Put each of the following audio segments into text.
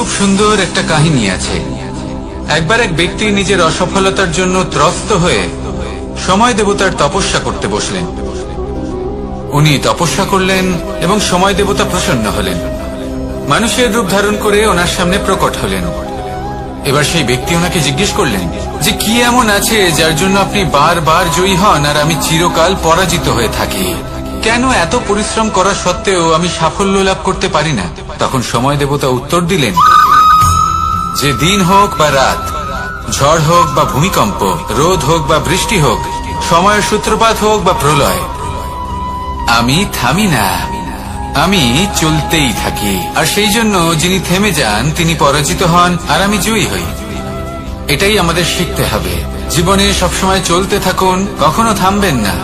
খুব সুন্দর একটা কাহিনী আছে। একবার এক ব্যক্তি নিজের অসফলতার জন্য ত্রস্ত হয়ে সময় দেবতার তপস্যা করতে বসলেন। উনি তপস্যা করলেন এবং সময় দেবতা প্রসন্ন হলেন, মানুষের রূপ ধারণ করে ওনার সামনে প্রকট হলেন। এবার সেই ব্যক্তি ওনাকে জিজ্ঞেস করলেন যে কি এমন আছে যার জন্য আপনি বারবার জয়ী হন আর আমি চিরকাল পরাজিত হয়ে থাকি? কেন এত পরিশ্রম করা সত্ত্বেও আমি সাফল্য লাভ করতে পারি না? তখন সময় দেবতা উত্তর দিলেন যে দিন হোক বা রাত, ঝড় হোক বা ভূমিকম্প, রোদ হোক বা বৃষ্টি হোক, সময়ের সূত্রপাত হোক বা প্রলয়, আমি থামি না, আমি চলতেই থাকি। আর সেই জন্য যিনি থেমে যান তিনি পরাজিত হন আর আমি জয়ী হই। এটাই আমাদের শিখতে হবে। জীবনে সবসময় চলতে থাকুন, কখনো থামবেন না।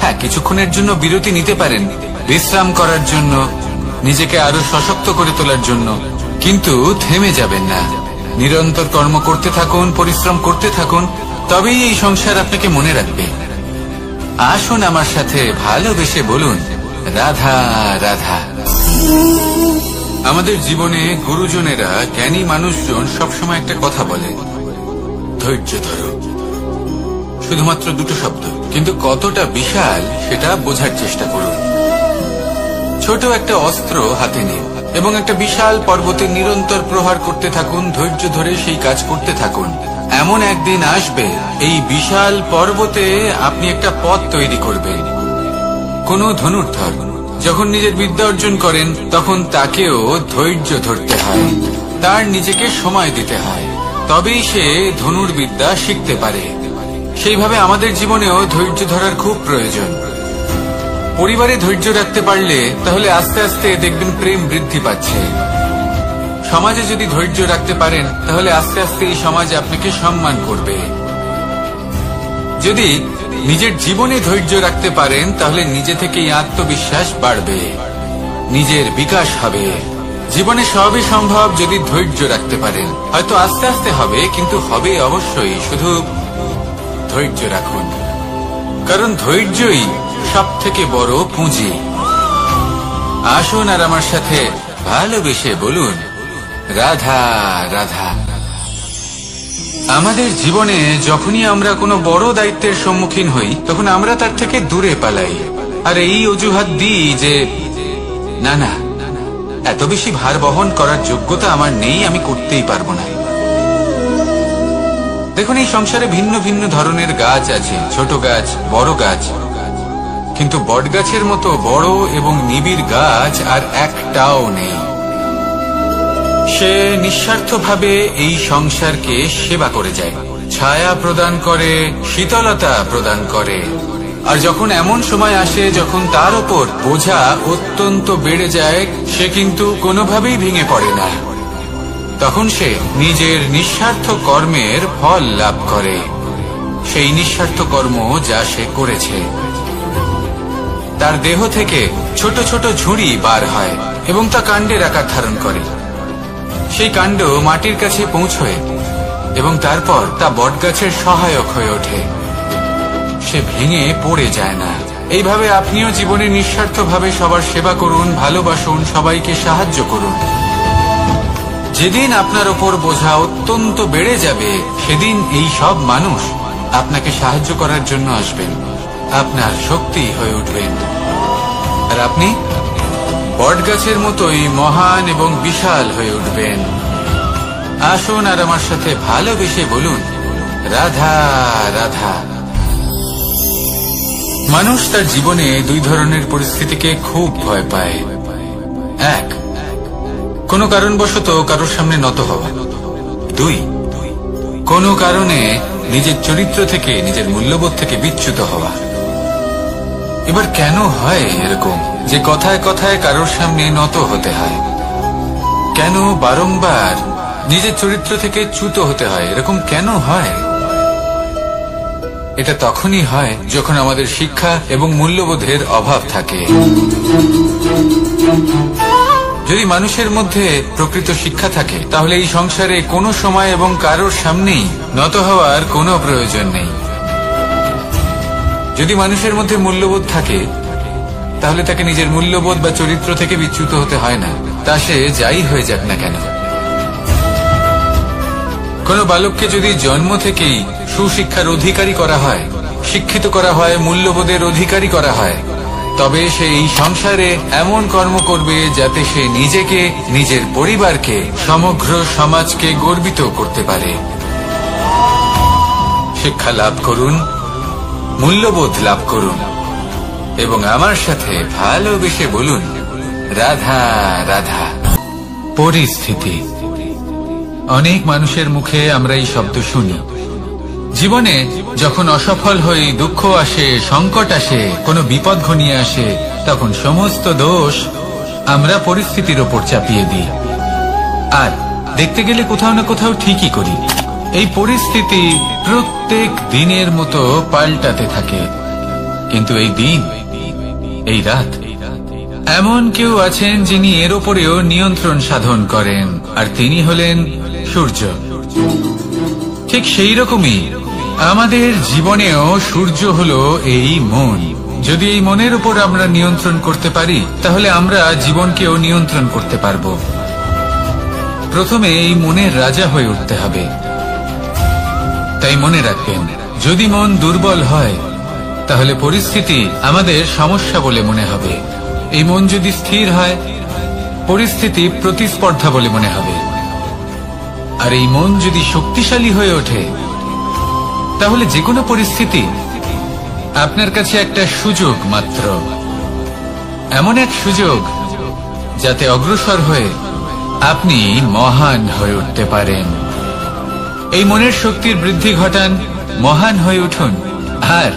হ্যাঁ, কিছুক্ষণের জন্য বিরতি নিতে পারেন, বিশ্রাম করার জন্য, নিজেকে আরো সশক্ত করে তোলার জন্য, কিন্তু থেমে যাবেন না। নিরন্তর কর্ম করতে থাকুন, পরিশ্রম করতে থাকুন, তবেই এই সংসার আপনাকে মনে রাখবে। আসুন আমার সাথে ভালোবেসে বলুন রাধা রাধা। আমাদের জীবনে গুরুজনেরা, জ্ঞানী মানুষজন সবসময় একটা কথা বলে, ধৈর্য ধরো। শুধুমাত্র দুটো শব্দ, কিন্তু কতটা বিশাল সেটা বোঝার চেষ্টা করুন। ছোট একটা অস্ত্র হাতে নিন এবং একটা বিশাল পর্বতে নিরন্তর প্রহার করতে থাকুন, ধৈর্য ধরে সেই কাজ করতে থাকুন। এমন একদিন আসবে এই বিশাল পর্বতে আপনি একটা পথ তৈরি করবেন। কোন ধনুর্ধর যখন নিজের বিদ্যা অর্জন করেন তখন তাকেও ধৈর্য ধরতে হয়, তার নিজেকে সময় দিতে হয়, তবেই সে ধনুর্বিদ্যা শিখতে পারে। সেইভাবে আমাদের জীবনেও ধৈর্য ধরার খুব প্রয়োজন। পরিবারে ধৈর্য রাখতে পারলে তাহলে আস্তে আস্তে দেখবেন প্রেম বৃদ্ধি পাচ্ছে। সমাজে যদি ধৈর্য রাখতে পারেন তাহলে আস্তে আস্তে এই সমাজ আপনাকে সম্মান করবে। যদি নিজের জীবনে ধৈর্য রাখতে পারেন তাহলে নিজে থেকেই আত্মবিশ্বাস বাড়বে, নিজের বিকাশ হবে। জীবনে সবই সম্ভব যদি ধৈর্য রাখতে পারেন। হয়তো আস্তে আস্তে হবে, কিন্তু হবে অবশ্যই। শুধু ধৈর্য রাখুন, কারণ ধৈর্যই সব থেকে বড় পুঁজি। আসুন আর আমার সাথে ভালোবেসে বলুন রাধা রাধা। আমাদের জীবনে যখনই আমরা কোনো বড় দায়িত্বের সম্মুখীন হই তখন আমরা তার থেকে দূরে পালাই আর এই অজুহাত দিই যে না না, এত বেশি ভার বহন করার যোগ্যতা আমার নেই, আমি করতেই পারবো না। দেখুন, এই সংসারে ভিন্ন ভিন্ন ধরনের গাছ আছে, ছোট গাছ, বড় গাছ, কিন্তু বট গাছের মতো বড় এবং নিবিড় গাছ আর একটাও নেই। সে নিঃস্বার্থভাবে এই সংসারকে সেবা করে যায়, ছায়া প্রদান করে, শীতলতা প্রদান করে। আর যখন এমন সময় আসে যখন তার ওপর বোঝা অত্যন্ত বেড়ে যায়, সে কিন্তু কোনোভাবেই ভেঙে পড়ে না। তখন সে নিজের নিঃস্বার্থ কর্মের ফল লাভ করে, সেই নিঃস্বার্থ কর্ম যা সে করেছে। তার দেহ থেকে ছোট ছোট ঝুড়ি বার হয় এবং তা কাণ্ডের আকার ধারণ করে। সেই কাণ্ড মাটির কাছে পৌঁছয় এবং তারপর তা বটগাছের সহায়ক হয়ে ওঠে। সে ভেঙে পড়ে যায় না। এইভাবে আপনিও জীবনে নিঃস্বার্থভাবে সবার সেবা করুন, ভালোবাসুন, সবাইকে সাহায্য করুন। যেদিন আপনার ওপর বোঝা অত্যন্ত বেড়ে যাবে সেদিন এই সব মানুষ আপনাকে সাহায্য করার জন্য আসবেন, আপনার শক্তি হয়ে উঠবেন, আর আপনি বটগাছের মতোই মহান এবং বিশাল হয়ে উঠবেন। আসুন আর আমার সাথে ভালোবেসে বলুন রাধা রাধা। মানুষ তার জীবনে দুই ধরনের পরিস্থিতিকে খুব ভয় পায়। এক, কোনো কারণবশত কারোর সামনে নত হওয়া। দুই, কোনো কারণে নিজের চরিত্র থেকে, নিজের মূল্যবোধ থেকে বিচ্যুত হওয়া। এবার কেন হয় এরকম যে কথায় কথায় কারোর সামনে নত হতে হয়? কেন বারংবার নিজের চরিত্র থেকে চ্যুত হতে হয়? এরকম কেন হয়? এটা তখনই হয় যখন আমাদের শিক্ষা এবং মূল্যবোধের অভাব থাকে। যদি মানুষের মধ্যে প্রকৃত শিক্ষা থাকে তাহলে এই সংসারে কোনো সময় এবং কারোর সামনেই নত হওয়ার কোনো প্রয়োজন নেই। যদি মানুষের মধ্যে মূল্যবোধ থাকে তাহলে তাকে নিজের মূল্যবোধ বা চরিত্র থেকে বিচ্যুত হতে হয় না, তা সে যাই হয়ে যাক না কেন। কোনো বালককে যদি জন্ম থেকেই সুশিক্ষার অধিকারী করা হয়, শিক্ষিত করা হয়, মূল্যবোধের অধিকারী করা হয়, তবে সে এই সংসারে এমন কর্ম করবে যাতে সে নিজেকে, নিজের পরিবারকে, সমগ্র সমাজকে গর্বিত করতে পারে। শিক্ষা লাভ করুন, মূল্যবোধ লাভ করুন এবং আমার সাথে ভালোবেসে বলুন, রাধা রাধা। পরিস্থিতি। অনেক মানুষের মুখে আমরা এই শব্দ শুনি। জীবনে যখন অসফল হই, দুঃখ আসে, সংকট আসে, কোনো বিপদ ঘনিয়ে আসে, তখন সমস্ত দোষ আমরা পরিস্থিতির ওপর চাপিয়ে দিই। আর দেখতে গেলে কোথাও না কোথাও ঠিকই করি। এই পরিস্থিতি প্রত্যেক দিনের মতো পাল্টাতে থাকে, কিন্তু এই দিন, এই রাত, এমন কেউ আছেন যিনি এর ওপরেও নিয়ন্ত্রণ সাধন করেন, আর তিনি হলেন সূর্য। ঠিক সেই রকমই আমাদের জীবনেও সূর্য হলো এই মন। যদি এই মনের উপর আমরা নিয়ন্ত্রণ করতে পারি, তাহলে আমরা জীবনকেও নিয়ন্ত্রণ করতে পারব। প্রথমে এই মনের রাজা হয়ে উঠতে হবে। তাই মনে রাখবেন, যদি মন দুর্বল হয়, তাহলে পরিস্থিতি আমাদের সমস্যা বলে মনে হবে। এই মন যদি স্থির হয়, পরিস্থিতি প্রতিস্পর্ধা বলে মনে হবে। আর এই মন যদি শক্তিশালী হয়ে ওঠে, তাহলে যে কোনো পরিস্থিতি আপনার কাছে একটা সুযোগ মাত্র, এমন এক সুযোগ যাতে অগ্রসর হয়ে আপনি মহান হয়ে উঠতে পারেন। এই মনের শক্তির বৃদ্ধি ঘটান, মহান হয়ে উঠুন, আর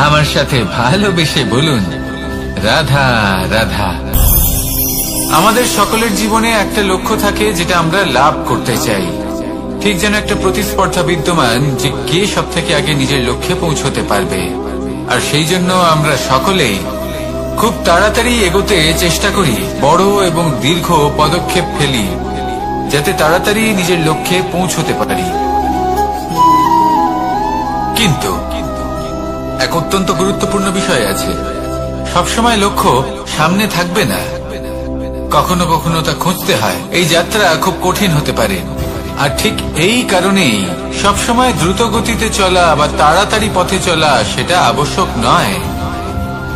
আমার সাথে ভালোবেসে বলুন, রাধা রাধা। আমাদের সকলের জীবনে একটা লক্ষ্য থাকে যেটা আমরা লাভ করতে চাই। ঠিক যেন একটা প্রতিস্পর্ধা বিদ্যমান যে কে সব থেকে আগে নিজের লক্ষ্যে পৌঁছতে পারবে। আর সেই জন্য আমরা সকলেই খুব তাড়াতাড়ি এগোতে চেষ্টা করি, বড় এবং দীর্ঘ পদক্ষেপ ফেলি, যাতে তাড়াতাড়ি নিজের লক্ষ্যে পৌঁছতে পারি। কিন্তু এক অত্যন্ত গুরুত্বপূর্ণ বিষয় আছে। সবসময় লক্ষ্য সামনে থাকবে না, কখনো কখনো তা খুঁজতে হয়। এই যাত্রা খুব কঠিন হতে পারে। আর ঠিক এই কারণেই সবসময় দ্রুত গতিতে চলা বা তাড়াতাড়ি পথে চলা সেটা আবশ্যক নয়।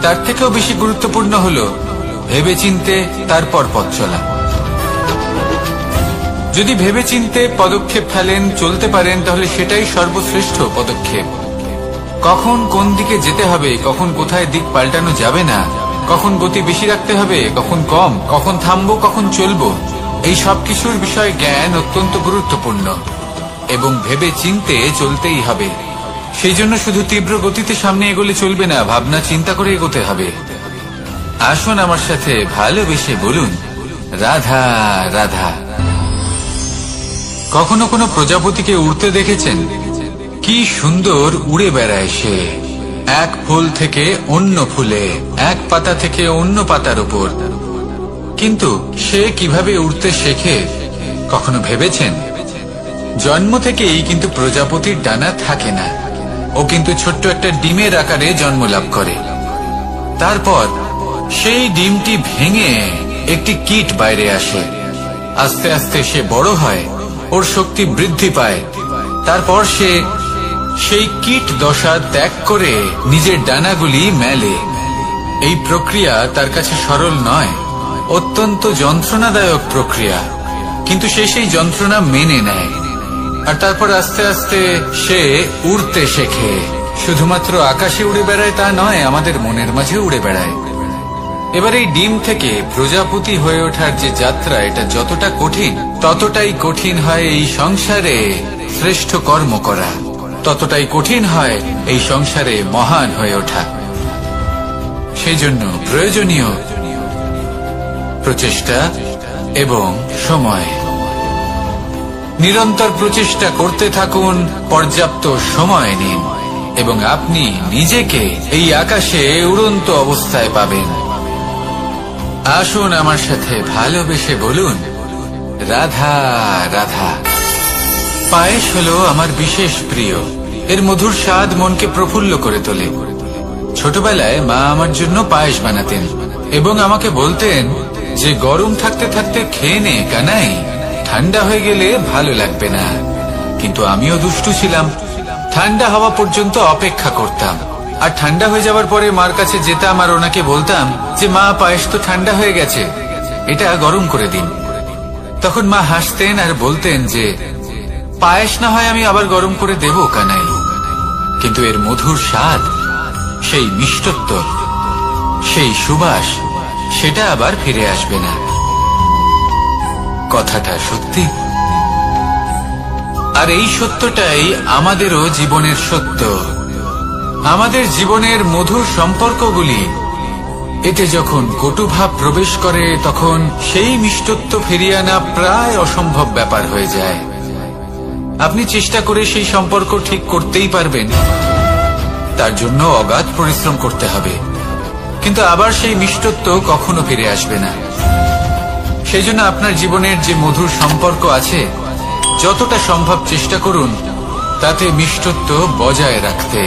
তার থেকেও বেশি গুরুত্বপূর্ণ হলো ভেবেচিন্তে তারপর পথ চলা। যদি ভেবেচিন্তে পদক্ষেপ ফেলেন, চলতে পারেন, তাহলে সেটাই সর্বশ্রেষ্ঠ পদক্ষেপ। কখন কোন দিকে যেতে হবে, কখন কোথায় দিক পাল্টানো যাবে না, কখন গতি বেশি রাখতে হবে, কখন কম, কখন থামবো, কখন চলবো, এই সব কিছুর বিষয়ে জ্ঞান অত্যন্ত গুরুত্বপূর্ণ এবং ভেবে চিন্তে চলতেই হবে। সেই জন্য শুধু তীব্র গতিতে সামনে এগোলে চলবে না, ভাবনা চিন্তা করে এগোতে হবে। আসুন আমার সাথে ভালোবেসে বলুন, রাধা রাধা। কখনো কোনো প্রজাপতিকে উড়তে দেখেছেন? কি সুন্দর উড়ে বেড়ায় সে, এক ফুল থেকে অন্য ফুলে, এক পাতা থেকে অন্য পাতার উপর। কিন্তু সে কিভাবে উড়তে শেখে কখনো ভেবেছেন? জন্ম থেকেই কিন্তু প্রজাপতির ডানা থাকে না, ও কিন্তু ছোট্ট একটা ডিমের আকারে জন্ম লাভ করে। তারপর সেই ডিমটি ভেঙে একটি কীট বাইরে আসে। আস্তে আস্তে সে বড় হয়, ওর শক্তি বৃদ্ধি পায়। তারপর সে সেই কীট দশা ত্যাগ করে নিজের ডানাগুলি মেলে। এই প্রক্রিয়া তার কাছে সরল নয়, অত্যন্ত যন্ত্রণাদায়ক প্রক্রিয়া, কিন্তু সে সেই যন্ত্রণা মেনে নেয়। আর তারপর আস্তে আস্তে সে উড়তে শেখে। শুধুমাত্র আকাশে উড়ে বেড়ায় তা নয়, আমাদের মনের মাঝে উড়ে বেড়ায়। এবার এই ডিম থেকে প্রজাপতি হয়ে ওঠার যে যাত্রা, এটা যতটা কঠিন, ততটাই কঠিন হয় এই সংসারে শ্রেষ্ঠ কর্ম করা, ততটাই কঠিন হয় এই সংসারে মহান হয়ে ওঠা। সেই জন্য প্রয়োজনীয় প্রচেষ্টা এবং সময়। নিরন্তর প্রচেষ্টা করতে থাকুন, পর্যাপ্ত সময় নিন এবং আপনি নিজেকে এই আকাশে উড়ন্ত অবস্থায় পাবেন। আসুন আমার সাথে ভালোবেসে বলুন, রাধা রাধা। পায়েস হলো আমার বিশেষ প্রিয়। এর মধুর স্বাদ মনকে প্রফুল্ল করে তোলে। ছোটবেলায় মা আমার জন্য পায়েস বানাতেন এবং আমাকে বলতেন যে গরম থাকতে থাকতে খেয়ে নে কানাই, ঠান্ডা হয়ে গেলে ভালো লাগবে না। কিন্তু আমিও দুষ্টু ছিলাম। ঠান্ডা হওয়া পর্যন্ত অপেক্ষা করতাম, আর ঠান্ডা হয়ে যাওয়ার পরে মার কাছে যেতাম আর ওনাকে বলতাম যে মা, পায়েস তো ঠান্ডা হয়ে গেছে, এটা গরম করে দিন। তখন মা হাসতেন আর বলতেন যে পায়েস না হয় আমি আবার গরম করে দেব কানাই, কিন্তু এর মধুর স্বাদ, সেই মিষ্টত্ব, সেই সুবাস, সেটা আবার ফিরে আসবে না। কথাটা সত্যি। আর এই সত্যটাই আমাদেরও জীবনের সত্য। আমাদের জীবনের মধুর সম্পর্কগুলি, এতে যখন কটুভাব প্রবেশ করে তখন সেই মিষ্টত্ব ফিরিয়ে আনা প্রায় অসম্ভব ব্যাপার হয়ে যায়। আপনি চেষ্টা করে সেই সম্পর্ক ঠিক করতেই পারবেন, তার জন্য অগাধ পরিশ্রম করতে হবে, কিন্তু আবার সেই মিষ্টত্ব কখনো ফিরে আসবে না। সেই জন্য আপনার জীবনের যে মধুর সম্পর্ক আছে, যতটা সম্ভব চেষ্টা করুন তাতে মিষ্টত্ব বজায় রাখতে।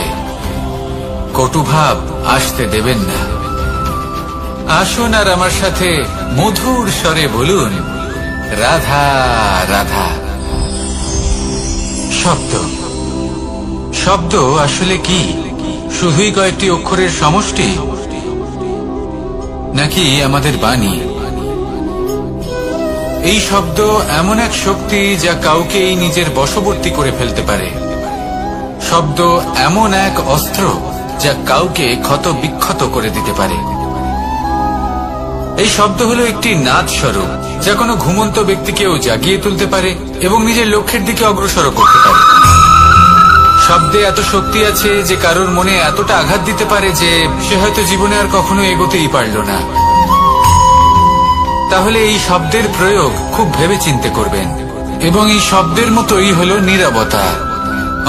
কটুভাব আসতে দেবেন না। আসুন আর আমার সাথে মধুর স্বরে বলুন, রাধা রাধা। শব্দ, শব্দ আসলে কি? শুধুই কয়েকটি অক্ষরের সমষ্টি, নাকি আমাদের বাণী? এই শব্দ এমন এক শক্তি যা কাউকেই নিজের বশবর্তী করে ফেলতে পারে। শব্দ এমন এক অস্ত্র যা কাউকে ক্ষত বিক্ষত করে দিতে পারে। এই শব্দ হলো একটি নাদ স্বরূপ যা কোনো ঘুমন্ত ব্যক্তিকেও জাগিয়ে তুলতে পারে এবং নিজের লক্ষ্যের দিকে অগ্রসর করতে পারে। শব্দে এত শক্তি আছে যে কারোর মনে এতটা আঘাত দিতে পারে যে সে হয়তো জীবনে আর কখনো এগোতেই পারল না। তাহলে এই শব্দের প্রয়োগ খুব ভেবে চিন্তে করবেন। এবং এই শব্দের মতোই হলো নীরবতা।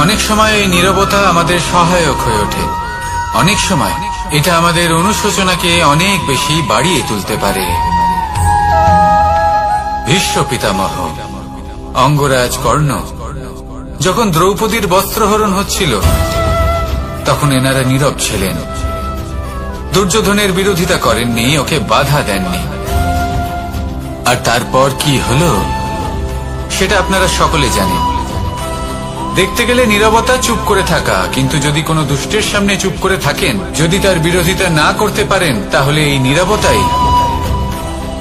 অনেক সময় এই নীরবতা আমাদের সহায়ক হয়ে ওঠে। অনেক সময় এটা আমাদের অনুশোচনাকে অনেক বেশি বাড়িয়ে তুলতে পারে। ভীষ্ম পিতামহ, অঙ্গরাজ কর্ণ, যখন দ্রৌপদীর বস্ত্রহরণ হচ্ছিল তখন এনারা নীরব ছিলেন। দুর্যোধনের বিরোধিতা করেননি, ওকে বাধা দেননি। আর তারপর কি হলো সেটা আপনারা সকলে জানেন। দেখতে গেলে নীরবতা চুপ করে থাকা, কিন্তু যদি কোনো দুষ্টের সামনে চুপ করে থাকেন, যদি তার বিরোধিতা না করতে পারেন, তাহলে এই নীরবতাই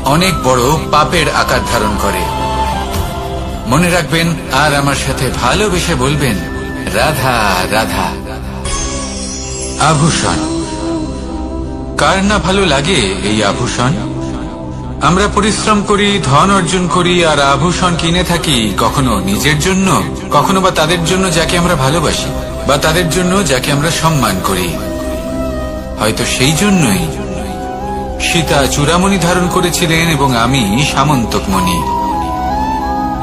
অনেক বড় পাপের আকার ধারণ করে। মনে রাখবেন আর আমার সাথে ভালোবেসে বলবেন, রাধা রাধা। আভূষণ, কার না ভালো লাগে এই আভূষণ? আমরা পরিশ্রম করি, ধন অর্জন করি আর আভূষণ কিনে থাকি, কখনো নিজের জন্য, কখনো বা তাদের জন্য যাকে আমরা ভালোবাসি, বা তাদের জন্য যাকে আমরা সম্মান করি। হয়তো সেই জন্যই সীতা চূড়ামণি ধারণ করেছিলেন এবং আমি সামন্তকমণি।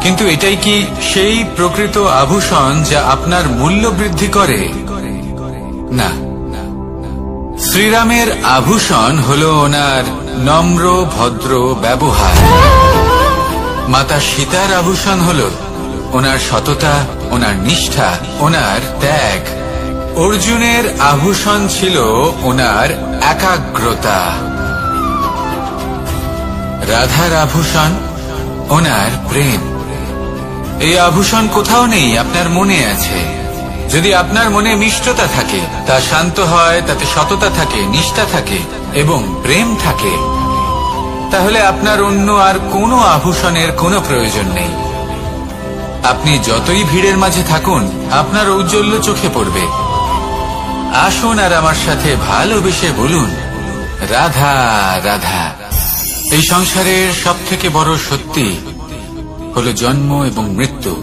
কিন্তু এটাই কি সেই প্রকৃত আভূষণ যা আপনার মূল্য বৃদ্ধি করে? না। শ্রীরামের আভূষণ হলো ওনার নম্র ভদ্র ব্যবহার। মাতা সীতার আভূষণ হলো ওনার সততা, ওনার নিষ্ঠা, ওনার ত্যাগ। অর্জুনের আভূষণ ছিল ওনার একাগ্রতা। রাধার আভূষণ ওনার প্রেম। এই আভূষণ কোথাও নেই, আপনার মনে আছে। যদি আপনার মনে মিষ্টতা থাকে, তা শান্ত হয়, তাতে সততা থাকে, নিষ্ঠা থাকে এবং প্রেম থাকে, তাহলে আপনার অন্য আর কোনো আভূষণের কোনো প্রয়োজন নেই। আপনি যতই ভিড়ের মাঝে থাকুন, আপনার ঔজ্জ্বল্য চোখে পড়বে। আসুন আর আমার সাথে ভালোবেসে বলুন, রাধা রাধা। এই সংসারের সব থেকে বড় সত্যি হলো জন্ম এবং মৃত্যু,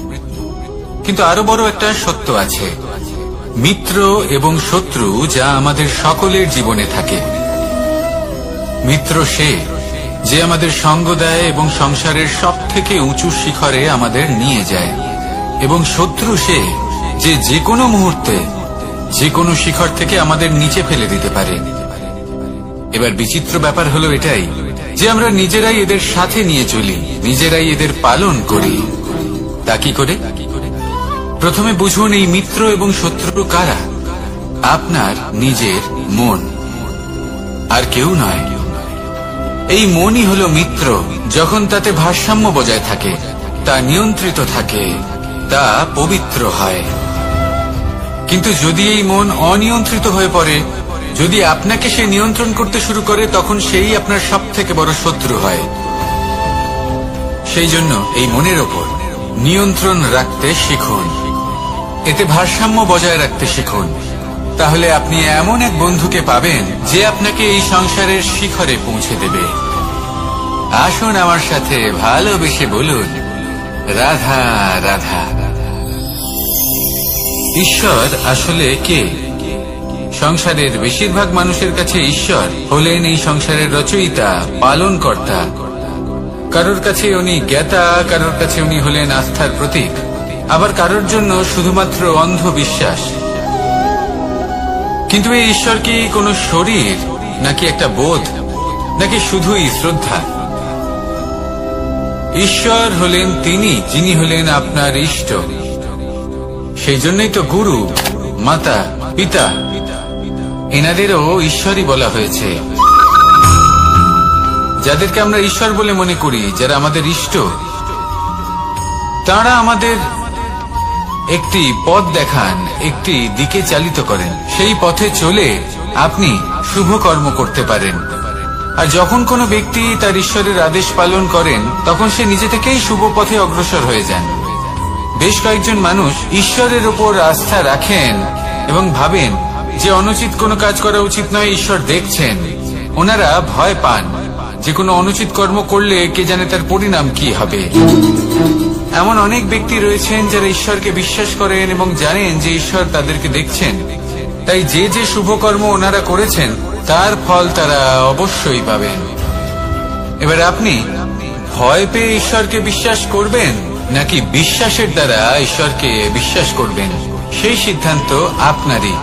কিন্তু আরো বড় একটা সত্য আছে, মিত্র এবং শত্রু, যা আমাদের সকলের জীবনে থাকে। মিত্র সে যে আমাদের সঙ্গ দেয় এবং সংসারের সব থেকে উঁচু শিখরে আমাদের নিয়ে যায়, এবং শত্রু সে যে যে কোনো মুহূর্তে যে কোনো শিখর থেকে আমাদের নিচে ফেলে দিতে পারে। এবার বিচিত্র ব্যাপার হলো এটাই যে আমরা নিজেরাই এদের সাথে নিয়ে চলি, নিজেরাই এদের পালন করি। তা কি করে? প্রথমে বুঝুন এই মিত্র এবং শত্রু কারা। আপনার নিজের মন, আর কেউ নয়। এই মনই হলো মিত্র। যখন তাতে ভারসাম্য বজায় থাকে, তা নিয়ন্ত্রিত থাকে, তা পবিত্র হয়। কিন্তু যদি এই মন অনিয়ন্ত্রিত হয়ে পড়ে, যদি আপনাকে সে নিয়ন্ত্রণ করতে শুরু করে, তখন সেই আপনার সবথেকে বড় শত্রু হয়। সেই জন্য এই মনের ওপর নিয়ন্ত্রণ রাখতে শিখুন, এতে ভারসাম্য বজায় রাখতে শিখুন। তাহলে আপনি এমন এক বন্ধুকে পাবেন যে আপনাকে এই সংসারের শিখরে পৌঁছে দেবে। আসুন আমার সাথে ভালোবেসে বলুন, রাধা রাধা। ঈশ্বর আসলে কে? সংসারের বেশিরভাগ মানুষের কাছে ঈশ্বর হলেন এই সংসারের রচয়িতা, পালনকর্তা। কারোর কাছে উনি জ্ঞাতা, কারোর কাছে উনি হলেন আস্থার প্রতীক, আবার কারোর জন্য শুধুমাত্র অন্ধ বিশ্বাস। কিন্তু এই ঈশ্বর কি কোনো শরীর, নাকি একটা বোধ, নাকি শুধুই শ্রদ্ধা? ঈশ্বর হলেন তিনি যিনি হলেন আপনার ইষ্ট। সেই জন্যই তো গুরু, মাতা, পিতা এনাদেরও ঈশ্বরই বলা হয়েছে। যাদেরকে আমরা ঈশ্বর বলে মনে করি, যারা আমাদের ইষ্ট, তারা আমাদের একটি পথ দেখান, একটি দিকে চালিত করেন। সেই পথে চলে আপনি শুভ কর্ম করতে পারেন। আর যখন কোনো ব্যক্তি তার ঈশ্বরের আদেশ পালন করেন, তখন সে নিজে থেকেই শুভ পথে অগ্রসর হয়ে যান। বেশ কয়েকজন মানুষ ঈশ্বরের উপর আস্থা রাখেন এবং ভাবেন যে অনুচিত কোনো কাজ করা উচিত নয়, ঈশ্বর দেখছেন। ওনারা ভয় পান যে কোনো অনুচিত কর্ম করলে কে জানে তার পরিণাম কি হবে। এমন অনেক ব্যক্তি রয়েছেন যারা ঈশ্বরকে বিশ্বাস করেন এবং জানেন যে ঈশ্বর তাদেরকে দেখছেন, তাই যে যে শুভ কর্ম ওনারা করেছেন তার ফল তারা অবশ্যই পাবেন। এবার আপনি ভয় পেয়ে ঈশ্বরকে বিশ্বাস করবেন, নাকি বিশ্বাসের দ্বারা ঈশ্বরকে বিশ্বাস করবেন, সেই সিদ্ধান্ত আপনারই।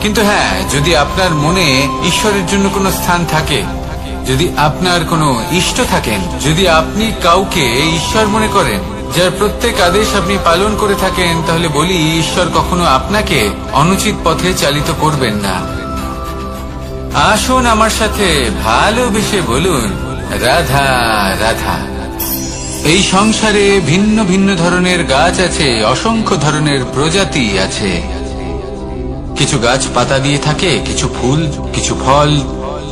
কিন্তু হ্যাঁ, যদি আপনার মনে ঈশ্বরের জন্য কোনো স্থান থাকে, যদি আপনার কোনো ইষ্ট থাকেন, যদি আপনি কাউকে ঈশ্বর মনে করেন, যার প্রত্যেক আদেশ আপনি পালন করে থাকেন, তাহলে বলি ঈশ্বর কখনো আপনাকে অনুচিত পথে চালিত করবেন না। আসুন আমার সাথে ভালোবেসে বলুন, রাধা রাধা। এই সংসারে ভিন্ন ভিন্ন ধরনের গাছ আছে, অসংখ্য ধরনের প্রজাতি আছে। কিছু গাছ পাতা দিয়ে থাকে, কিছু ফুল, কিছু ফল।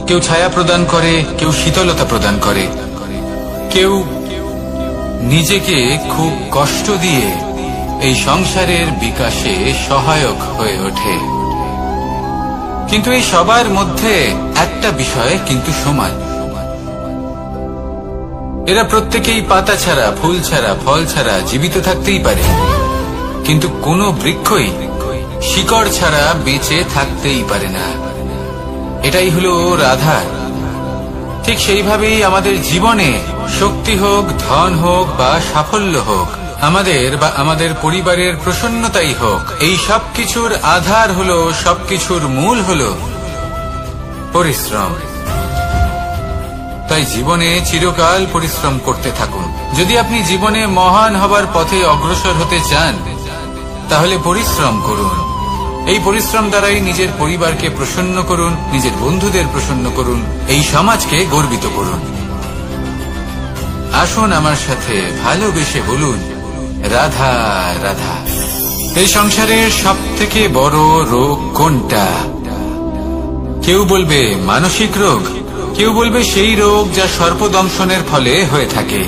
কেউ ছায়া প্রদান করে, কেউ শীতলতা প্রদান করে, কেউ নিজেকে খুব কষ্ট দিয়ে এই সংসারের বিকাশে সহায়ক হয়ে ওঠে। কিন্তু এই সবার মধ্যে একটা বিষয় কিন্তু সমান, এরা প্রত্যেকেই পাতা ছাড়া, ফুল ছাড়া, ফল ছাড়া জীবিত থাকতেই পারে, কিন্তু কোনো বৃক্ষই শিকড় ছাড়া বেঁচে থাকতেই পারে না। এটাই হলো রাধা। ঠিক সেইভাবেই আমাদের জীবনে শক্তি হোক, ধন হোক বা সাফল্য হোক, আমাদের বা আমাদের পরিবারের প্রসন্নতাই হোক, এই সবকিছুর আধার হলো, সবকিছুর মূল হলো পরিশ্রম। তাই জীবনে চিরকাল পরিশ্রম করতে থাকুন। যদি আপনি জীবনে মহান হবার পথে অগ্রসর হতে চান, তাহলে পরিশ্রম করুন। এই পরিশ্রম দ্বারাই নিজের পরিবারকে প্রসন্ন করুন, নিজের বন্ধুদের প্রসন্ন করুন, এই সমাজকে গর্বিত করুন। আসুন আমার সাথে ভালোবেসে বলুন, রাধা রাধা। এই সংসারের সব থেকে বড় রোগ কোনটা? কেউ বলবে মানসিক রোগ, কেউ বলবে সেই রোগ যা সর্পদংশনের ফলে হয়ে থাকে।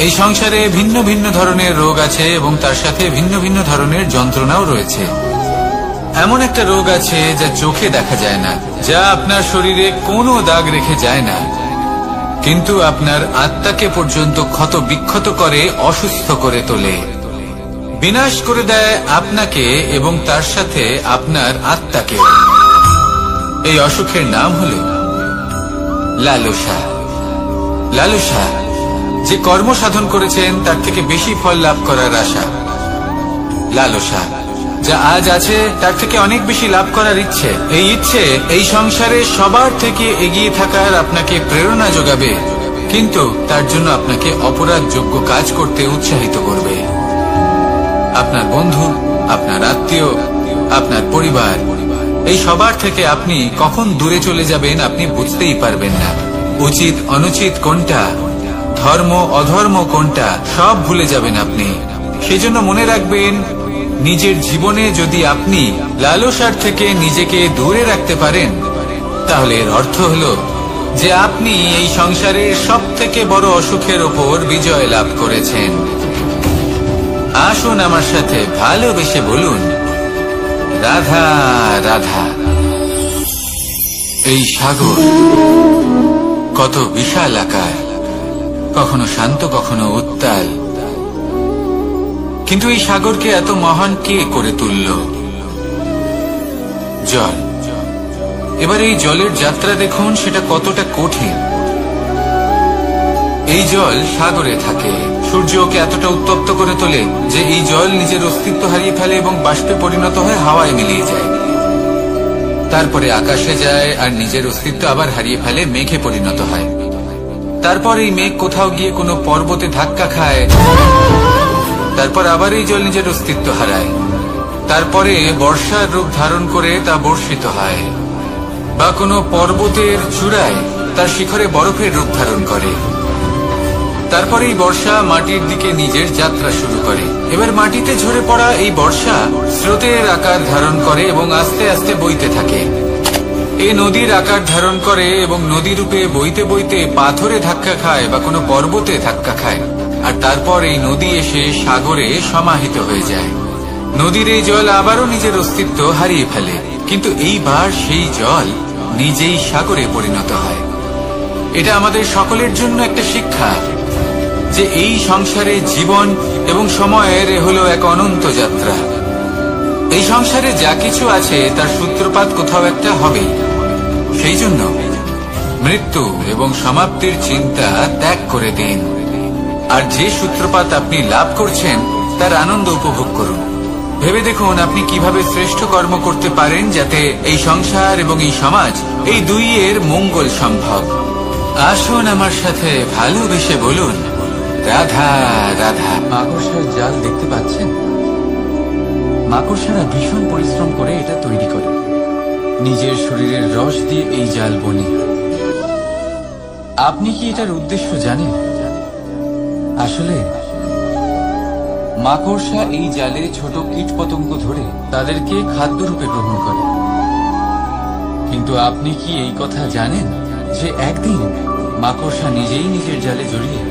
এই সংসারে ভিন্ন ভিন্ন ধরনের রোগ আছে এবং তার সাথে ভিন্ন ভিন্ন ধরনের যন্ত্রণাও রয়েছে। এমন একটা রোগ আছে যা চোখে দেখা যায় না, যা আপনার শরীরে কোনো দাগ রেখে যায় না, কিন্তু আপনার আত্মাকে পর্যন্ত ক্ষত বিক্ষত করে, অসুস্থ করে তোলে, বিনাশ করে দেয় আপনাকে এবং তার সাথে আপনার আত্মাকে। এই অসুখের নাম হলো লালসা। লালসা, যে কর্ম সাধন করেছেন তার থেকে বেশি ফল লাভ করার আশা। লালসা, যা আজ আছে তার থেকে অনেক বেশি লাভ করার ইচ্ছে। এই ইচ্ছে এই সংসারে সবার থেকে এগিয়ে থাকার আপনাকে প্রেরণা যোগাবে, কিন্তু তার জন্য আপনাকে অপরাধযোগ্য কাজ করতে উৎসাহিত করবে। আপনার বন্ধু, আপনার আত্মীয়, আপনার পরিবার, এই সবার থেকে আপনি কখন দূরে চলে যাবেন আপনি বুঝতেই পারবেন না। উচিত অনুচিত কোনটা, ধর্ম অধর্ম কোনটা, সব ভুলে যাবেন আপনি। সেজন্য মনে রাখবেন, নিজের জীবনে যদি আপনি লালসার থেকে নিজেকে দূরে রাখতে পারেন, তাহলে এর অর্থ হলো যে আপনি এই সংসারের সব থেকে বড় অসুখের ওপর বিজয় লাভ করেছেন। আসুন আমার সাথে ভালোবেসে বলুন, রাধা রাধা। এই সাগর কত বিশাল আকার, কখনো শান্ত কখনো উত্তাল, কিন্তু এই সাগরকে এত মহান কে করে তুলল? জল। এবার এই জলের যাত্রা দেখুন, সেটা কতটা কঠিন। এই জল সাগরে থাকে, সূর্য ওকে এতটা উত্তপ্ত করে তোলে যে এই জল নিজের অস্তিত্ব হারিয়ে ফেলে এবং বাষ্পে পরিণত হয়ে হাওয়ায় মিলিয়ে যায়। তারপরে আকাশে যায় আর নিজের অস্তিত্ব আবার হারিয়ে ফেলে, মেঘে পরিণত হয়। তারপর এই মেঘ কোথাও গিয়ে কোনো পর্বতে ধাক্কা খায়, তারপর আবার এই জল নিজের অস্তিত্ব হারায়। তারপরে বর্ষার রূপ ধারণ করে তা বর্ষিত হয়, বা কোনো পর্বতের চূড়ায় তার শিখরে বরফের রূপ ধারণ করে। তারপরে এই বর্ষা মাটির দিকে নিজের যাত্রা শুরু করে। এবার মাটিতে ঝরে পড়া এই বর্ষা স্রোতের আকার ধারণ করে এবং আস্তে আস্তে বইতে থাকে। এই নদীর আকার ধারণ করে এবং নদী রূপে বইতে বইতে পাথরে ধাক্কা খায় বা কোনো পর্বতে ধাক্কা খায়, আর তারপর এই নদী এসে সাগরে সমাহিত হয়ে যায়। নদীর এই জল আবারও নিজের অস্তিত্ব হারিয়ে ফেলে, কিন্তু এইবার সেই জল নিজেই সাগরে পরিণত হয়। এটা আমাদের সকলের জন্য একটা শিক্ষা যে এই সংসারে জীবন এবং সময়ের হলো এক অনন্ত যাত্রা। এই সংসারে যা কিছু আছে তার সূত্রপাত কোথাও একটা হবে। সেই জন্য মৃত্যু এবং সমাপ্তির চিন্তা ত্যাগ করে দিন, আর যে সূত্রপাত আপনি লাভ করছেন তার আনন্দ উপভোগ করুন। ভেবে দেখুন আপনি কিভাবে শ্রেষ্ঠ কর্ম করতে পারেন যাতে এই সংসার এবং এই সমাজ, এই দুইয়ের মঙ্গল সম্ভব। আসুন আমার সাথে ভালোবেসে বলুন, রাধা রাধা। মাকড়সার জাল দেখতে পাচ্ছেন? মাকড়সারা ভীষণ পরিশ্রম করে এটা তৈরি করে, নিজের শরীরের রস দিয়ে এই জাল বনে। আপনি কি এটার উদ্দেশ্য জানেন? আসলে মাকড়সা এই জালে ছোট কীটপতঙ্গ ধরে তাদেরকে খাদ্যরূপে গ্রহণ করে। কিন্তু আপনি কি এই কথা জানেন যে একদিন মাকড়সা নিজেই নিজের জালে জড়িয়ে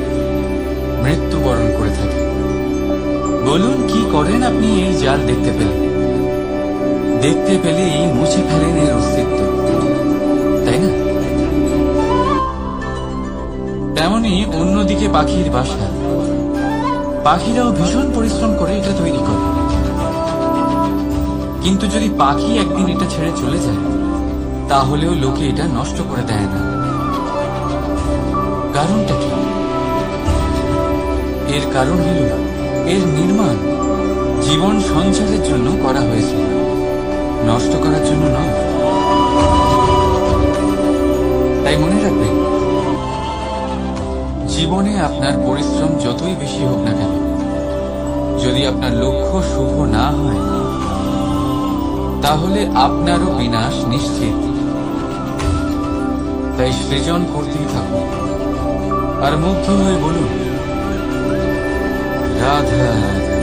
মৃত্যুবরণ করে থাকে? বলুন, কি করেন আপনি এই জাল দেখতে পেলে? দেখতে পেলেই মুছে ফেলেন এর অস্তিত্ব, তাই না? তেমনি অন্যদিকে পাখির বাসা, পাখিরাও ভীষণ পরিশ্রম করে এটা তৈরি করে। কিন্তু যদি পাখি একদিন এটা ছেড়ে চলে যায়, তাহলেও লোকে এটা নষ্ট করে দেয় না। কারণটা কি? এর কারণ হল এর নির্মাণ জীবন সঞ্চারের জন্য করা হয়েছে, নষ্ট করার জন্য নয়। তাই মনে রাখবেন, জীবনে আপনার পরিশ্রম যতই বেশি হোক না কেন, যদি আপনার লক্ষ্য শুভ না হয়, তাহলে আপনারও বিনাশ নিশ্চিত। তাই সৃজন করতেই থাকুন, আর মুগ্ধ হয়ে বলুন, রাধা রাধা।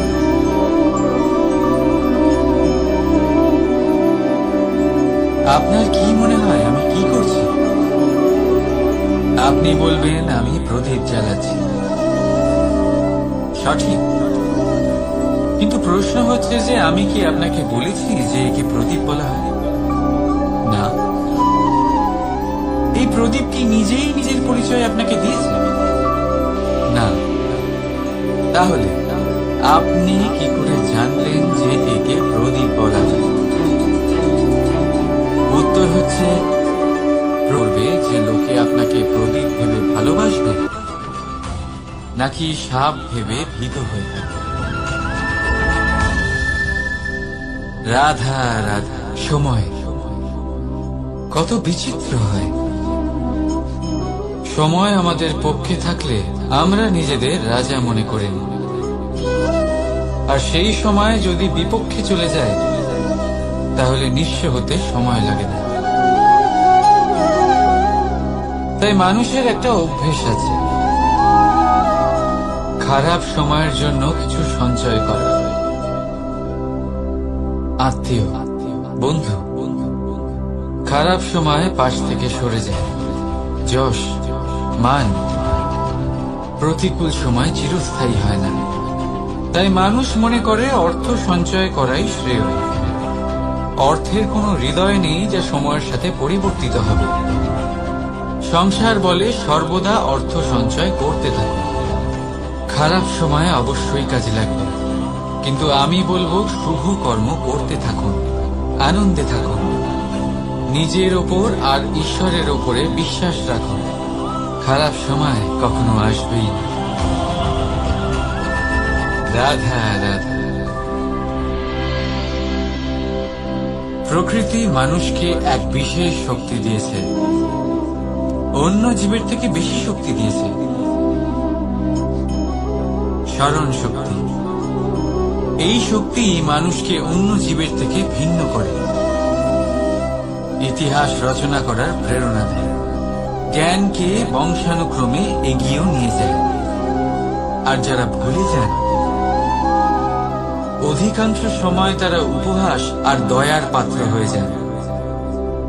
আপনার কি মনে হয় আমি কি করছি? আপনি বলবেন আমি প্রদীপ জ্বালাচ্ছি। সঠিক, কিন্তু প্রশ্ন হচ্ছে যে আমি কি আপনাকে বলেছি যে একে প্রদীপ বলা হয়? না। এই প্রদীপ কি নিজেই নিজের পরিচয় আপনাকে দিয়েছে? না। তাহলে আপনি কি করে জানলেন যে একে প্রদীপ বলা হয়? উত্তর হচ্ছে, করবে যে লোকে আপনাকে প্রদীপ ভেবে ভালোবাসবে, নাকি সাপ ভেবে ভীত হয়ে থাকবে। রাধা রাধা। সময় কত বিচিত্র হয়। সময় আমাদের পক্ষে থাকলে আমরা নিজেদের রাজা মনে করি, আর সেই সময় যদি বিপক্ষে চলে যায়, তাহলে নিঃস্ব হতে সময় লাগে না। তাই মানুষের একটা অভ্যেস আছে, খারাপ সময়ের জন্য কিছু সঞ্চয় করা। আত্মীয়, বন্ধু খারাপ সময়ে পাশ থেকে সরে যায়। যশ, মান প্রতিকূল সময় চিরস্থায়ী হয় না। তাই মানুষ মনে করে অর্থ সঞ্চয় করাই শ্রেয়। অর্থের কোনো হৃদয় নেই যা সময়ের সাথে পরিবর্তিত হবে। সংসার বলে সর্বদা অর্থ সঞ্চয় করতে থাকুন। খারাপ সময়ে অবশ্যই কাজে লাগবে, কিন্তু আমি বলবো শুভ কর্ম করতে থাকুন, আনন্দে থাকুন, নিজের ওপর আর ঈশ্বরের ওপরে বিশ্বাস রাখুন। খারাপ সময় কখনো আসবেই না। রাধা রাধা। প্রকৃতি মানুষকে এক বিশেষ শক্তি দিয়েছে, অন্য জীবের থেকে বেশি শক্তি দিয়েছে। স্মরণ শক্তি। এই শক্তি মানুষকে অন্য জীবের থেকে ভিন্ন করে, ইতিহাস রচনা করার প্রেরণা দেয়, জ্ঞানকে বংশানুক্রমে এগিয়েও নিয়ে যায়। আর যারা ভুলে যান, অধিকাংশ সময় তারা উপহাস আর দয়ার পাত্র হয়ে যান।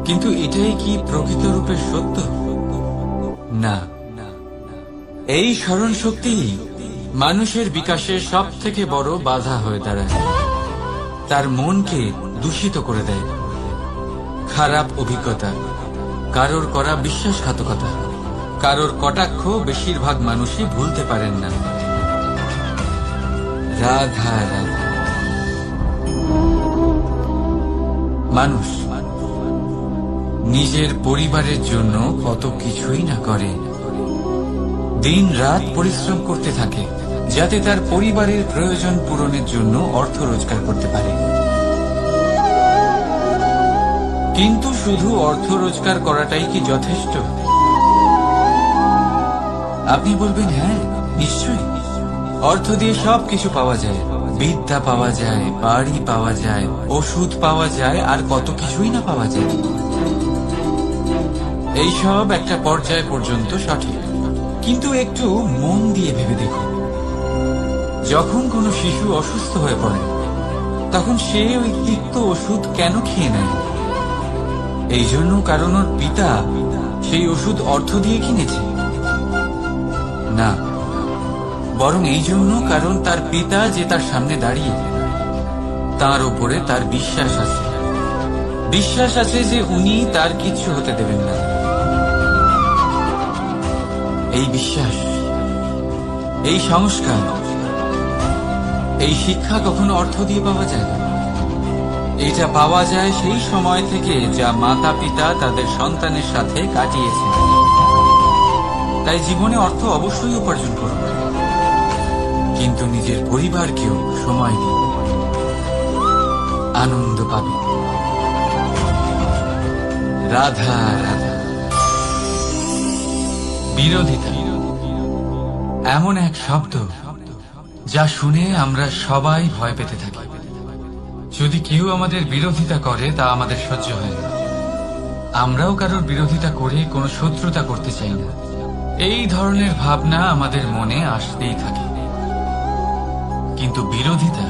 কিন্তু এটাই কি প্রকৃতরূপে সত্য? না। এই স্মরণ শক্তি মানুষের বিকাশের সব থেকে বড় বাধা হয়ে দাঁড়ায়। তার মনকে দূষিত করে দেয়। খারাপ অভিজ্ঞতা, কারোর করা বিশ্বাসঘাতকতা, কারোর কটাক্ষ বেশিরভাগ মানুষই ভুলতে পারেন না। রাধা রাধা। মানুষ নিজের পরিবারের জন্য কত কিছুই না করে, দিন রাত পরিশ্রম করতে থাকে যাতে তার পরিবারের প্রয়োজন পূরণের জন্য অর্থ রোজগার করতে পারে। কিন্তু শুধু অর্থ রোজগার করাটাই কি যথেষ্ট? আপনি বলবেন হ্যাঁ, নিশ্চয়ই। অর্থ দিয়ে সবকিছু পাওয়া যায়, বিদ্যা পাওয়া যায়, বাড়ি পাওয়া যায়, ওষুধ পাওয়া যায়, আর কত কিছুই না পাওয়া যায়। এইসব একটা পর্যায় পর্যন্ত সঠিক, কিন্তু একটু মন দিয়ে ভেবে দেখুন, যখন কোনো শিশু অসুস্থ হয়ে পড়ে তখন সে ওই তিক্ত ওষুধ কেন খেয়ে নেয়? এই জন্য কারণ ওর পিতা সেই ওষুধ অর্থ দিয়ে কিনেছে? না, বরং এই জন্য কারণ তার পিতা যে তার সামনে দাঁড়িয়ে, তার উপরে তার বিশ্বাস আছে। বিশ্বাস আছে যে উনি তার কিছু হতে দেবেন না। এই বিশ্বাস, এই সংস্কার, এই শিক্ষা কখনো অর্থ দিয়ে পাওয়া যায় না। এটা পাওয়া যায় সেই সময় থেকে যা মাতা পিতা তাদের সন্তানের সাথে কাটিয়েছে। তাই জীবনে অর্থ অবশ্যই উপার্জন করুন, কিন্তু নিজের পরিবারকেও সময় দিন, আনন্দ পাবে। রাধা রাধা। বিরোধিতা এমন এক শব্দ যা শুনে আমরা সবাই ভয় পেতে থাকি। যদি কেউ আমাদের বিরোধিতা করে তা আমাদের সহ্য হয় না। আমরাও কারোর বিরোধিতা করে কোনো শত্রুতা করতে চাই না। এই ধরনের ভাবনা আমাদের মনে আসতেই থাকে। কিন্তু বিরোধিতা,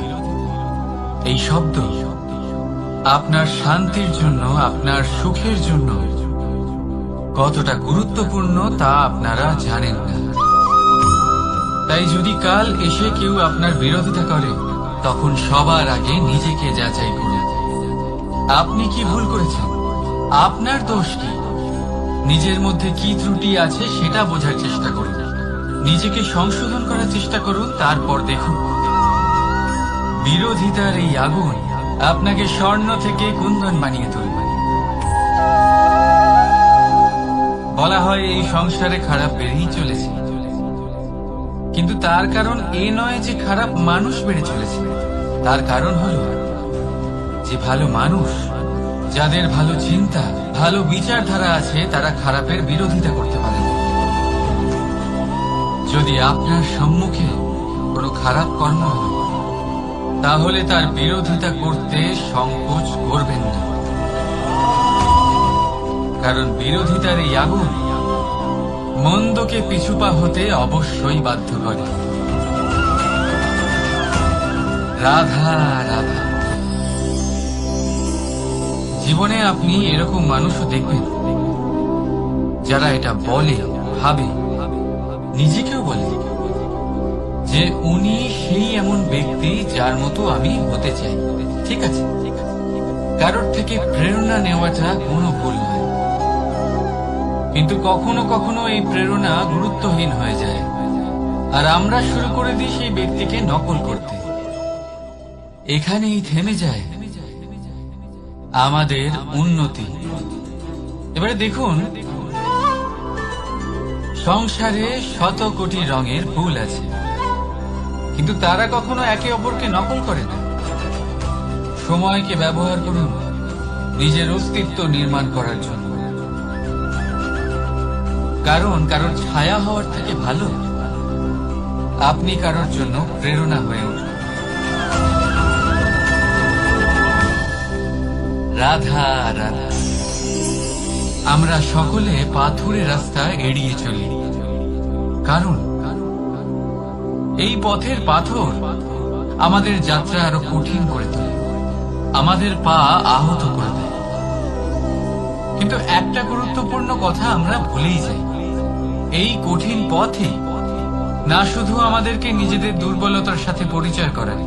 এই শব্দ আপনার শান্তির জন্য, আপনার সুখের জন্য কতটা গুরুত্বপূর্ণ তা আপনারা জানেন না। তাই যদি কাল এসে কেউ আপনার বিরোধিতা করে, তখন সবার আগে নিজেকে যাচাই করুন। আপনি কি ভুল করেছেন? আপনার দোষ কি? নিজের মধ্যে কি ত্রুটি আছে সেটা বোঝার চেষ্টা করুন, নিজেকে সংশোধন করার চেষ্টা করুন, তারপর দেখুন বিরোধিতার এই আগুন আপনাকে স্বর্ণ থেকে কুন্দন বানিয়ে তুলবে। বলা হয় এই সংসারে খারাপ বেড়েই চলেছে, কিন্তু তার কারণ এ নয় যে খারাপ মানুষ বেড়ে চলেছে। তার কারণ হল যে ভালো মানুষ, যাদের ভালো চিন্তা, ভালো বিচারধারা আছে, তারা খারাপের বিরোধিতা করতে পারে। যদি আপনার সম্মুখে কোনো খারাপ কর্ম হয়, তাহলে তার বিরোধিতা করতে সংকোচ করবেন না, কারণ বিরোধিতার এই আগুন মন্দকে পিছুপা হতে অবশ্যই বাধ্য করে। রাধা রাধা। জীবনে আপনি এরকম মানুষও দেখবেন যারা এটা বলে, ভাবে, নিজেকেও বলে যে উনি সেই এমন ব্যক্তি যার মতো আমি হতে চাই। ঠিক আছে, কারোর থেকে প্রেরণা নেওয়াটা কোনো ভুল নয়, কিন্তু কখনো কখনো এই প্রেরণা গুরুত্বহীন হয়ে যায় আর আমরা শুরু করে দিই সেই ব্যক্তিকে নকল করতে। এখানেই থেমে যায় আমাদের উন্নতি। এবারে দেখুন, সংসারে শত কোটি রঙের ফুল আছে, কিন্তু তারা কখনো একে অপরকে নকল করে না। সময়কে ব্যবহার করুন নিজের অস্তিত্ব নির্মাণ করার জন্য, কারণ কারোর ছায়া হওয়ার থেকে ভালো আপনি কারোর জন্য প্রেরণা হয়ে উঠুন। রাধা রাধা। আমরা সকলে পাথুরে রাস্তা এড়িয়ে চলি, কারণ এই পথের পাথর আমাদের যাত্রা আরো কঠিন করে তোলে, আমাদের পা আহত করে দেয়। কিন্তু একটা গুরুত্বপূর্ণ কথা আমরা ভুলেই যাই, এই কঠিন পথে না শুধু আমাদেরকে নিজেদের দুর্বলতার সাথে পরিচয় করায়,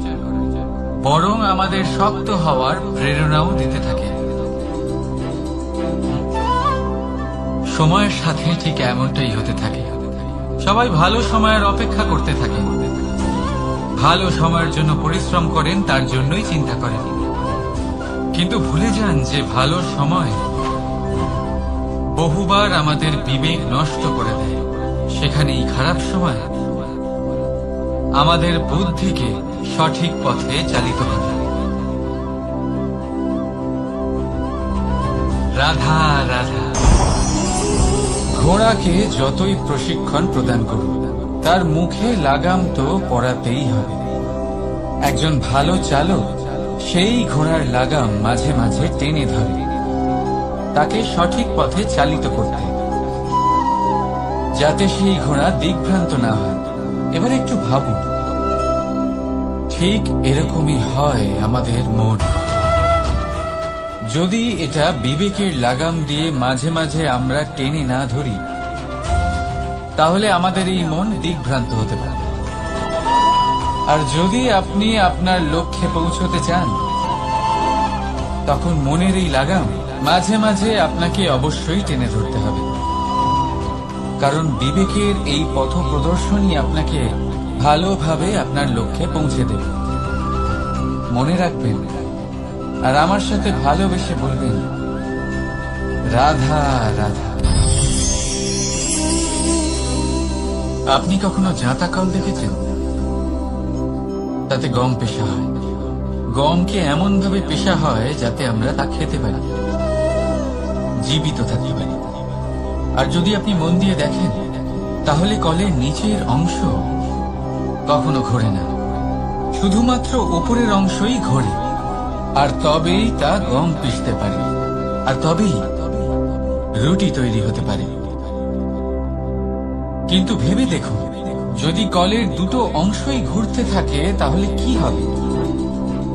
বরং আমাদের শক্ত হওয়ার প্রেরণাও দিতে থাকে। সময়ের সাথে ঠিক এমনটাই হতে থাকে। সবাই ভালো সময়ের অপেক্ষা করতে থাকে, ভালো সময়ের জন্য পরিশ্রম করেন, তার জন্যই চিন্তা করেন, কিন্তু ভুলে যান যে ভালো সময় বহুবার আমাদের বিবেক নষ্ট করে দেয়। সেখানেই খারাপ সময় আমাদের বুদ্ধিকে সঠিক পথে চালিত করে। রাধা রাধা। ঘোড়াকে যতই প্রশিক্ষণ প্রদান করুন, তার মুখে লাগাম তো পরাতেই হবে। একজন ভালো চালক সেই ঘোড়ার লাগাম মাঝে মাঝে টেনে ধরে, তাকে সঠিক পথে চালিত করতে, যাতে সেই ঘোড়া দিকভ্রান্ত না হয়। এবার একটু ভাবুন, ঠিক এরকমই হয় আমাদের মন। যদি এটা বিবেকের লাগাম দিয়ে মাঝে মাঝে আমরা টেনে না ধরি, তাহলে আমাদের এই মন দিকভ্রান্ত হতে পারে। আর যদি আপনি আপনার লক্ষ্যে পৌঁছতে চান, তখন মনের এই লাগাম মাঝে মাঝে আপনাকে অবশ্যই টেনে ধরতে হবে, কারণ বিবেকের এই পথ প্রদর্শনই আপনাকে ভালোভাবে আপনার লক্ষ্যে পৌঁছে দেবে। মনে রাখবেন আর আমার সাথে ভালোবেসে বলবেন, রাধা রাধা। আপনি কখনো জাঁতা কল দেখেছেন? তাতে গম পেশা হয়। গমকে এমন ভাবে পেশা হয় যাতে আমরা তা খেতে পারি, জীবিত থাকতে পারি। আর যদি আপনি মন দিয়ে দেখেন, তাহলে কলের নিচের অংশ কখনো ঘোরে না, শুধুমাত্র উপরের অংশই ঘোরে। আর তবেই তা গম পিষতে পারে, আর তবেই রুটি তৈরি হতে পারে। কিন্তু ভেবে দেখুন, যদি কলের দুটো অংশই ঘুরতে থাকে, তাহলে কি হবে?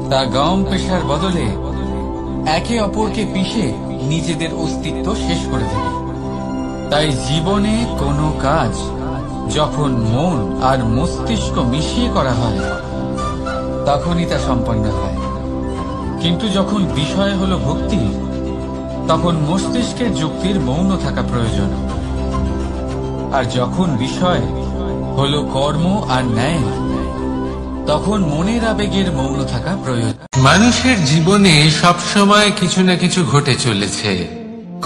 তা গম পেশার বদলে একে অপরকে পিষে নিজেদের অস্তিত্ব শেষ করে দেবে। তাই জীবনে কোনো কাজ যখন মন আর মস্তিষ্ক মিশিয়ে করা হয়, তখনই তা সম্পন্ন হয়। কিন্তু যখন বিষয় হলো ভক্তি, তখন মস্তিষ্কের যুক্তির মৌন থাকা প্রয়োজন। আর যখন বিষয় হলো কর্ম আর ন্যায়, তখন মনের আবেগের মৌন থাকা প্রয়োজন। মানুষের জীবনে সবসময় কিছু না কিছু ঘটে চলেছে।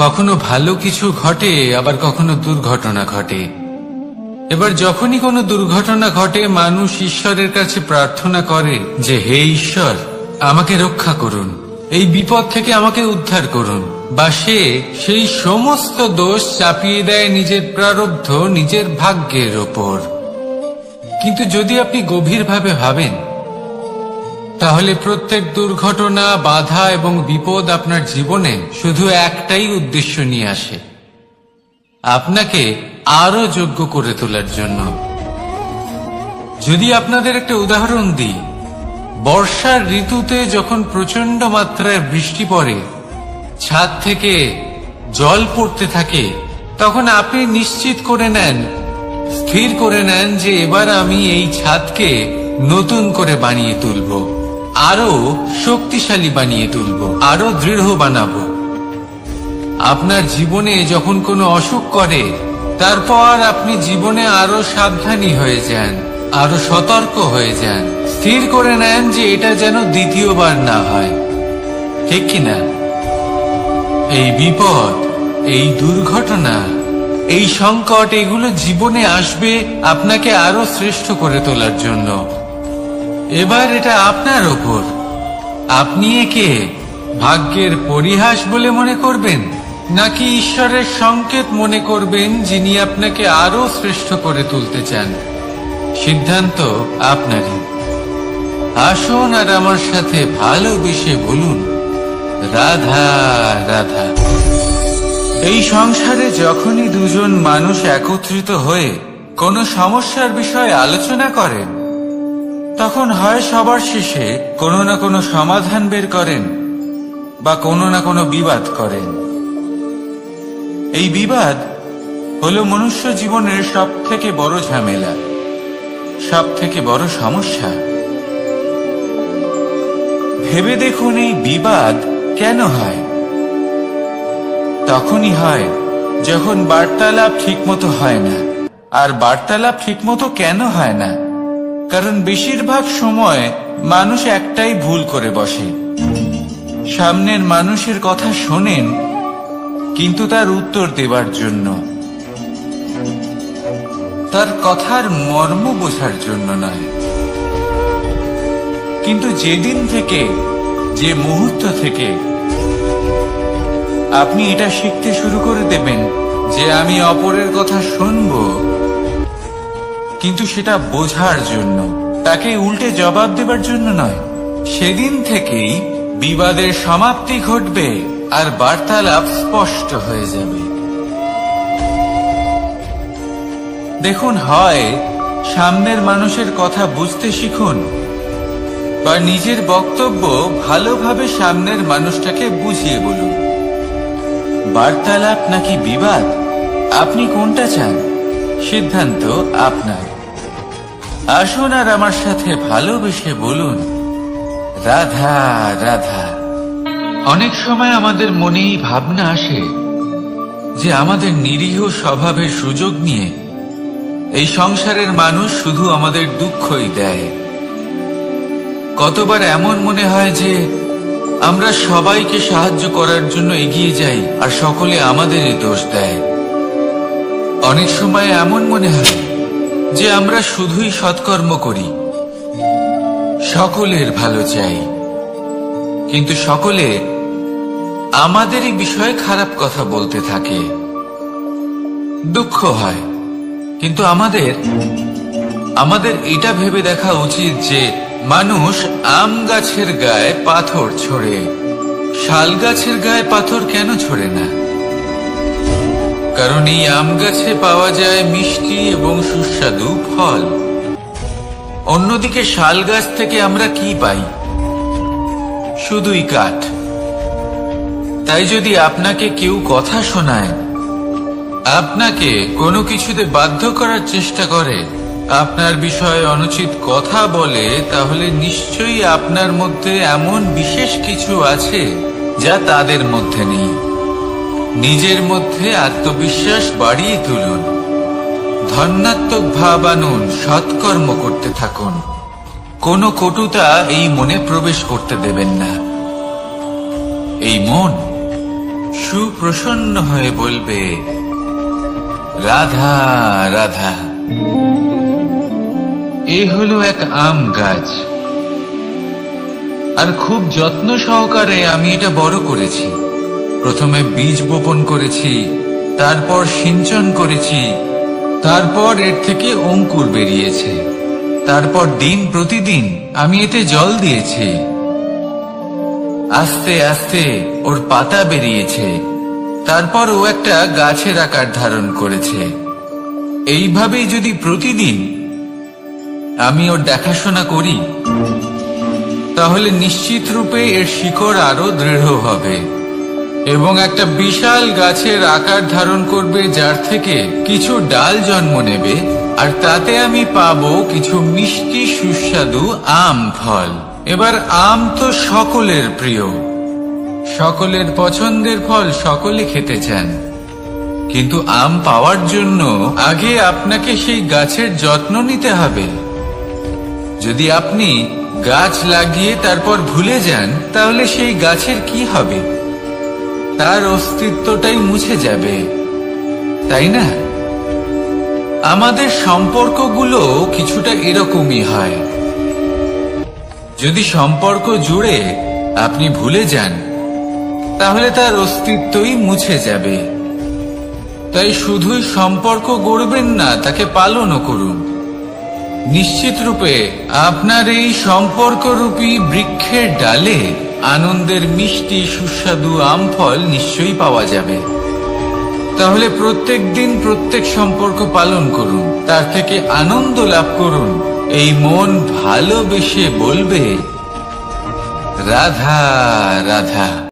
কখনো ভালো কিছু ঘটে, আবার কখনো দুর্ঘটনা ঘটে। এবার যখনই কোনো দুর্ঘটনা ঘটে, মানুষ ঈশ্বরের কাছে প্রার্থনা করে যে, হে ঈশ্বর, আমাকে রক্ষা করুন, এই বিপদ থেকে আমাকে উদ্ধার করুন। বা সে সেই সমস্ত দোষ চাপিয়ে দেয় নিজের প্রারব্ধ, নিজের ভাগ্যের ওপর। কিন্তু যদি আপনি গভীরভাবে ভাবেন, তাহলে প্রত্যেক দুর্ঘটনা, বাধা এবং বিপদ আপনার জীবনে শুধু একটাই উদ্দেশ্য নিয়ে আসে, আপনাকে আরো যোগ্য করে তোলার জন্য। যদি আপনাদের একটা উদাহরণ দিই, বর্ষার ঋতুতে যখন প্রচন্ড মাত্রায় বৃষ্টি পড়ে, ছাদ থেকে জল পড়তে থাকে, তখন আপনি নিশ্চিত করে নেন, স্থির করে নেন যে এবার আমি এই ছাদকে নতুন করে বানিয়ে তুলব, আরো শক্তিশালী বানিয়ে তুলব, আরো দৃঢ় বানাবো। আপনার জীবনে যখন কোনো অসুখ করে, তারপর আপনি জীবনে আরো সাবধানী হয়ে যান, আরো সতর্ক হয়ে যান, স্থির করে নেন যে এটা যেন দ্বিতীয়বার না হয়, ঠিক কিনা? এই বিপদ, এই দুর্ঘটনা, এই সংকট, এগুলো জীবনে আসবে আপনাকে আরো শ্রেষ্ঠ করে তোলার জন্য। এবার এটা আপনার ওপর। আপনি একে ভাগ্যের পরিহাস বলে মনে করবেন, নাকি ঈশ্বরের সংকেত মনে করবেন, যিনি আপনাকে আরো শ্রেষ্ঠ করে তুলতে চান? সিদ্ধান্ত আপনারই। আসুন আর আমার সাথে ভালোবেসে বলুন, রাধা রাধা। এই সংসারে যখনই দুজন মানুষ একত্রিত হয়ে কোনো সমস্যার বিষয়ে আলোচনা করেন, তখন হয় সবার শেষে কোনো না কোনো সমাধান বের করেন বা কোনো না কোনো বিবাদ করেন। এই বিবাদ হলো মনুষ্য জীবনের সব থেকে বড় ঝামেলা, সব থেকে বড় সমস্যা। ভেবে দেখুন, এই বিবাদ কেন হয়? তখনই হয় যখন বার্তালাপ ঠিকমতো হয় না। আর বার্তালাপ ঠিকমতো কেন হয় না? কারণ বেশিরভাগ সময় মানুষ একটাই ভুল করে বসে। সামনের মানুষের কথা শোনেন, কিন্তু তার উত্তর দেবার জন্য, তার কথার মর্ম বোঝার জন্য নয়। কিন্তু যেদিন থেকে, যে মুহূর্ত থেকে আপনি এটা শিখতে শুরু করে দেবেন যে আমি অপরের কথা শুনব, কিন্তু সেটা বোঝার জন্য, তাকে উল্টে জবাব দেবার জন্য নয়, সেদিন থেকেই বিবাদের সমাপ্তি ঘটবে আর বার্তালাপ স্পষ্ট হয়ে যাবে। দেখুন, হয় সামনের মানুষের কথা বুঝতে শিখুন, বা নিজের বক্তব্য ভালোভাবে সামনের মানুষটাকে বুঝিয়ে বলুন। বার্তালাপ নাকি বিবাদ, আপনি কোনটা চান? সিদ্ধান্ত আপনার। আসুন আর আমার সাথে ভালোবেসে বলুন, রাধা রাধা। অনেক সময় আমাদের মনেই ভাবনা আসে যে আমাদের নিরীহ স্বভাবের সুযোগ নিয়ে এই সংসারের মানুষ শুধু আমাদের দুঃখই দেয়। কতবার এমন মনে হয় যে আমরা সবাইকে সাহায্য করার জন্য এগিয়ে যাই আর সকলে আমাদেরই দোষ দেয়। অনেক সময় এমন মনে হয় যে আমরা শুধুই সৎকর্ম করি, সকলের ভালো চাই, কিন্তু সকলে আমাদেরই বিষয়ে খারাপ কথা বলতে থাকে। দুঃখ হয়, কিন্তু আমাদের এটা ভেবে দেখা উচিত যে মানুষ আম গাছের গায়ে পাথর ছোড়ে, শাল গাছের গায়ে পাথর কেন ছোড়ে না? কারণ এই আম গাছে পাওয়া যায় মিষ্টি এবং সুস্বাদু ফল। অন্যদিকে শাল গাছ থেকে আমরা কি পাই? শুধুই কাঠ। তাই যদি আপনাকে কেউ কথা শোনায়, আপনাকে কোনো কিছুতে বাধ্য করার চেষ্টা করে, আপনার বিষয়ে অনুচিত কথা বলে, তাহলে নিশ্চয়ই আপনার মধ্যে এমন বিশেষ কিছু আছে যা তাদের মধ্যে নেই। নিজের মধ্যে আত্মবিশ্বাস বাড়িয়ে তুলুন, ধন্যাত্মক ভাব আনুন, সৎকর্ম করতে থাকুন। কোনো কটুতা এই মনে প্রবেশ করতে দেবেন না। এই মন সুপ্রসন্ন হয়ে বলবে, রাধা রাধা। এ হলো এক আম গাছ, আর খুব যত্ন সহকারে আমি এটা বড় করেছি। প্রথমে বীজ বপন করেছি, তারপর সিঞ্চন করেছি, তারপর এর থেকে অঙ্কুর বেরিয়েছে, তারপর দিন প্রতিদিন আমি এতে জল দিয়েছি। আস্তে আস্তে ওর পাতা বেরিয়েছে, তারপর ও একটা গাছের আকার ধারণ করেছে। এইভাবেই যদি প্রতিদিন আমি ওর দেখাশোনা করি, তাহলে নিশ্চিত রূপে এর শিকড় আরো দৃঢ় হবে এবং একটা বিশাল গাছের আকার ধারণ করবে, যার থেকে কিছু ডাল জন্ম নেবে, আর তাতে আমি পাবো কিছু মিষ্টি সুস্বাদু আম ফল। এবার আম তো সকলের প্রিয়, সকলের পছন্দের ফল, সকলে খেতে চান। কিন্তু আম পাওয়ার জন্য আগে আপনাকে সেই গাছের যত্ন নিতে হবে। যদি আপনি গাছ লাগিয়ে তারপর ভুলে যান, তাহলে সেই গাছের কি হবে? তার অস্তিত্বটাই মুছে যাবে, তাই না? আমাদের সম্পর্কগুলো কিছুটা এরকমই হয়। যদি সম্পর্ক জুড়ে আপনি ভুলে যান, তাহলে তার অস্তিত্বই মুছে যাবে। তাই শুধুই সম্পর্ক গড়বেন না, তাকে পালনও করুন। নিশ্চিত রূপে আপনার এই সম্পর্করূপী বৃক্ষের ডালে আনন্দের মিষ্টি সুস্বাদু আম ফল নিশ্চয়ই পাওয়া যাবে। তাহলে প্রত্যেক দিন প্রত্যেক সম্পর্ক পালন করুন, তার থেকে আনন্দ লাভ করুন। এই মন ভালোবেসে বলবে, রাধা রাধা।